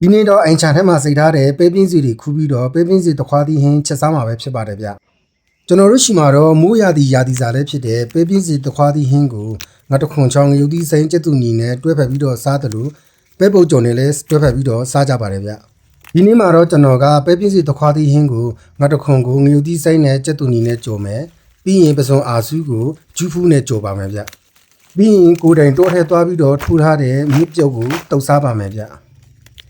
ဒီနေ့တော့အိမ်ချန်ထဲမှာစိတ်ထားတဲ့ပဲပြင်းစီတွေခူးပြီးတော့ပဲပြင်းစီတခွားသီးဟင်းချက်စားမှာပဲဖြစ်ပါတယ်ဗျကျွန်တော်တို့ရှိမှာတော့မိုးရာသီစာလည်းဖြစ်တဲ့ပဲပြင်းစီတခွားသီးဟင်းကိုငါတခွန်ချောင်းရုပ်သီးစိမ်းကျက်သူညီနဲ့တွဲဖက်ပြီးတော့စားတယ်လို့ပဲပုတ်ကြုံနဲ့လည်းတွဲဖက်ပြီးတော့စားကြပါတယ်ဗျဒီနေ့မှာတော့ကျွန်တော်ကပဲပြင်းစီတခွားသီးဟင်းကိုငါတခွန်ကိုငရုတ်သီးစိမ်းနဲ့ကျက်သူညီနဲ့ကြုံမယ်ပြီးရင်ပစုံအာစုကိုဂျူးဖူးနဲ့ကြုံပါမယ်ဗျပြီးရင်ကိုယ်တိုင်တိုးထဲသွားပြီးတော့ထူထားတဲ့မြစ်ပြုတ်ကိုတုပ်စားပါမယ်ဗျ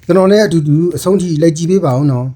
ကျွန်တော်လည်းအတူတူအဆုံးထိလိုက်ကြည့်ပေးပါအောင်နော်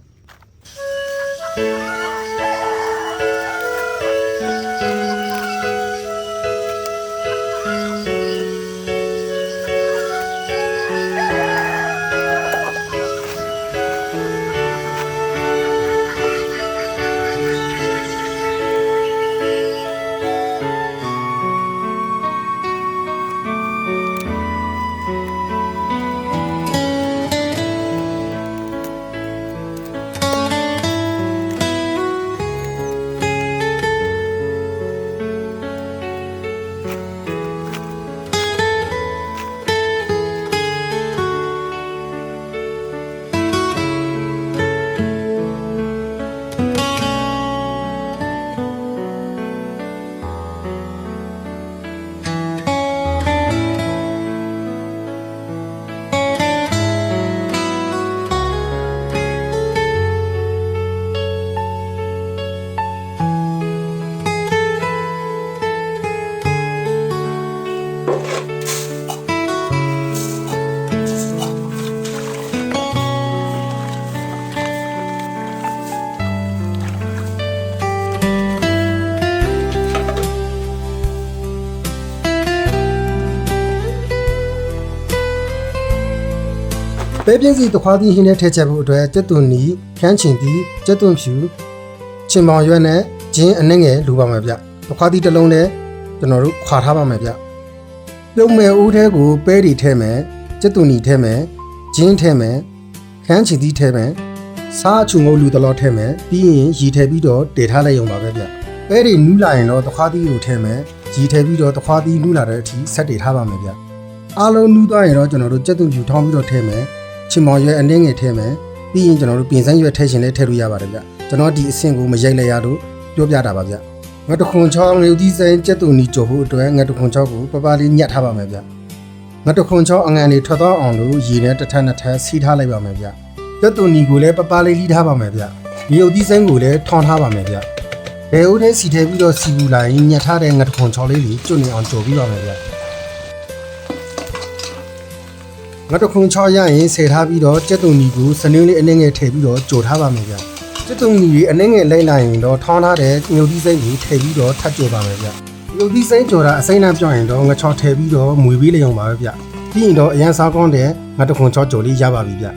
ပဲပြင်းစီတခွားသီးဟင်းနဲ့ထည့်ချက်ဖို့အတွက်ကျက်သွန်နီခန်းချင်သီးကျက်သွန်ဖြူချင်မောင်ရွက်နဲ့ဂျင်းအနှဲငယ်လိုပါမယ်ဗျတခွားသီးတစ်လုံးနဲ့ကျွန်တော်တို့ခွာထားပါမယ်ဗျပြုံးမယ်ဦးထဲကိုပဲတွေထည့်မယ်ကျက်သွန်နီထည့်မယ်ဂျင်းထည့်မယ်ခန်းချင်သီးထည့်မယ်စားအချူငုတ်လူတလောထည့်မယ်ပြီးရင်ရီထည့်ပြီးတော့တည်ထားလိုက်ရုံပါပဲဗျပဲတွေနူးလာရင်တော့တခွားသီးကိုထည့်မယ်ရီထည့်ပြီးတော့တခွားသီးနူးလာတဲ့အထိဆက်တည်ထားပါမယ်ဗျအားလုံးနူးသွားရင်တော့ကျွန်တော်တို့ကျက်သွန်ဖြူထောင်းပြီးတော့ထည့်မယ်ချင်မောင်ရွက်အနှင်းငယ်ထည့်မယ်ပြီးရင်ကျွန်တော်တို့ပြင်ဆန်းရွက်ထည့်ရှင်လည်းထည့်လို့ရပါတယ်ဗျကျွန်တော်ဒီအဆင့်ကိုမရိုက်လိုက်ရလို့ပြောပြတာပါဗျငါတခွန်ချောင်းရုပ်သီးစိမ်းကျက်သူနီကြော်ဖို့အတွက်ငါတခွန်ချောင်းကိုပပလေးညှက်ထားပါမယ်ဗျငါတခွန်ချောင်းအငံလေးထွက်သွားအောင်လို့ရေနဲ့တစ်ထပ်နှစ်ထပ်စီးထားလိုက်ပါမယ်ဗျကျက်သူနီကိုလည်းပပလေးလီးထားပါမယ်ဗျဒီရုပ်သီးစိမ်းကိုလည်းထောင်းထားပါမယ်ဗျဘယ်ဦးထဲစီထည့်ပြီးတော့စီပူလာရင်ညှက်ထားတဲ့ငါတခွန်ချောင်းလေးကျွတ်နေအောင်ကြော်ပြီးပါမယ်ဗျငါတခွန်ချောရရင်ဆယ်ထားပြီးတော့ကျက်သွန်နီကိုစနင်းလေးအနှဲငယ်ထည့်ပြီးတော့ကြိုထားပါမယ်ဗျကျက်သွန်နီတွေအနှဲငယ်လိုက်လိုက်ရင်တော့ထောင်းထားတဲ့ငုတ်သီးစိမ်းကိုထည့်ပြီးတော့ထပ်ကြိုပါမယ်ဗျငုတ်သီးစိမ်းကြော်တာအစိမ်းနှံပြောင်းရင်တော့ငါချောထည့်ပြီးတော့မွေပေးလျောင်ပါပဲဗျပြီးရင်တော့အရန်စားကောင်းတဲ့ငါတခွန်ချောကြော်လေးရပါပြီဗျ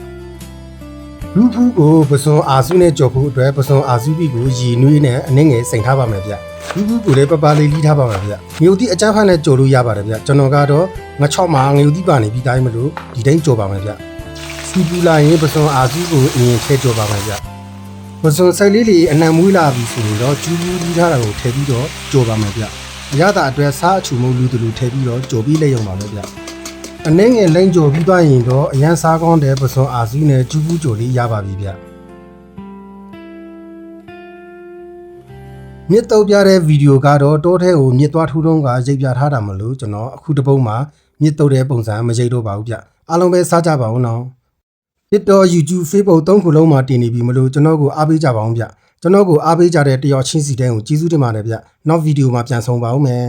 လူဖူးကိုပစုံအာစုနဲ့ကြော်ဖို့အတွက်ပစုံအာစုပြီးကိုရေနွေးနဲ့အနှဲငယ်စိန်ထားပါမယ်ဗျလူဖူးကိုလည်းပပလေးလီးထားပါမယ်ဗျငုတ်သီးအကြမ်းဖက်နဲ့ကြော်လို့ရပါတယ်ဗျကျွန်တော်ကတော့ငါချောက်မှာငုတ်သီးပါနေပြီးတိုင်းမလို့ဒီတိုင်းကြော်ပါမယ်ဗျစီပူလာရင်ပစုံအာစုကိုအရင်ထည့်ကြော်ပါမယ်ဗျပစုံစိုက်လေးတွေအနံမွေးလာပြီဆိုရင်တော့ကျူးဘူးလီးထားတာကိုထည့်ပြီးတော့ကြော်ပါမယ်ဗျအရသာအတွက်စားအချူမုတ်လူတူလူထည့်ပြီးတော့ကြော်ပြီးလက်ရုံပါမယ်ဗျအနှဲငယ်လိမ့်ကြော်ပြီးသွားရင်တော့အရန်စားကောင်းတဲ့ပစုံအာစုနဲ့ကျူးဘူးကြော်လေးရပါပြီဗျမြစ်တုပ်ပြတဲ့ဗီဒီယိုကတော့တောထဲကိုမြစ်သွားထူးထုံးကရိပ်ပြထားတာမလို့ကျွန်တော်အခုတပုံမှာမြစ်တုပ်တဲ့ပုံစံမရိပ်တော့ပါဘူးဗျအားလုံးပဲစားကြပါဦးနော် TikTok YouTube Facebook သုံးခုလုံးမှာတင်နေပြီမလို့ကျွန်တော်ကိုအားပေးကြပါအောင်ဗျကျွန်တော်ကိုအားပေးကြတဲ့တယောက်ချင်းစီတိုင်းကိုကျေးဇူးတင်ပါတယ်ဗျနောက်ဗီဒီယိုမှာပြန်ဆောင်ပါဦးမယ်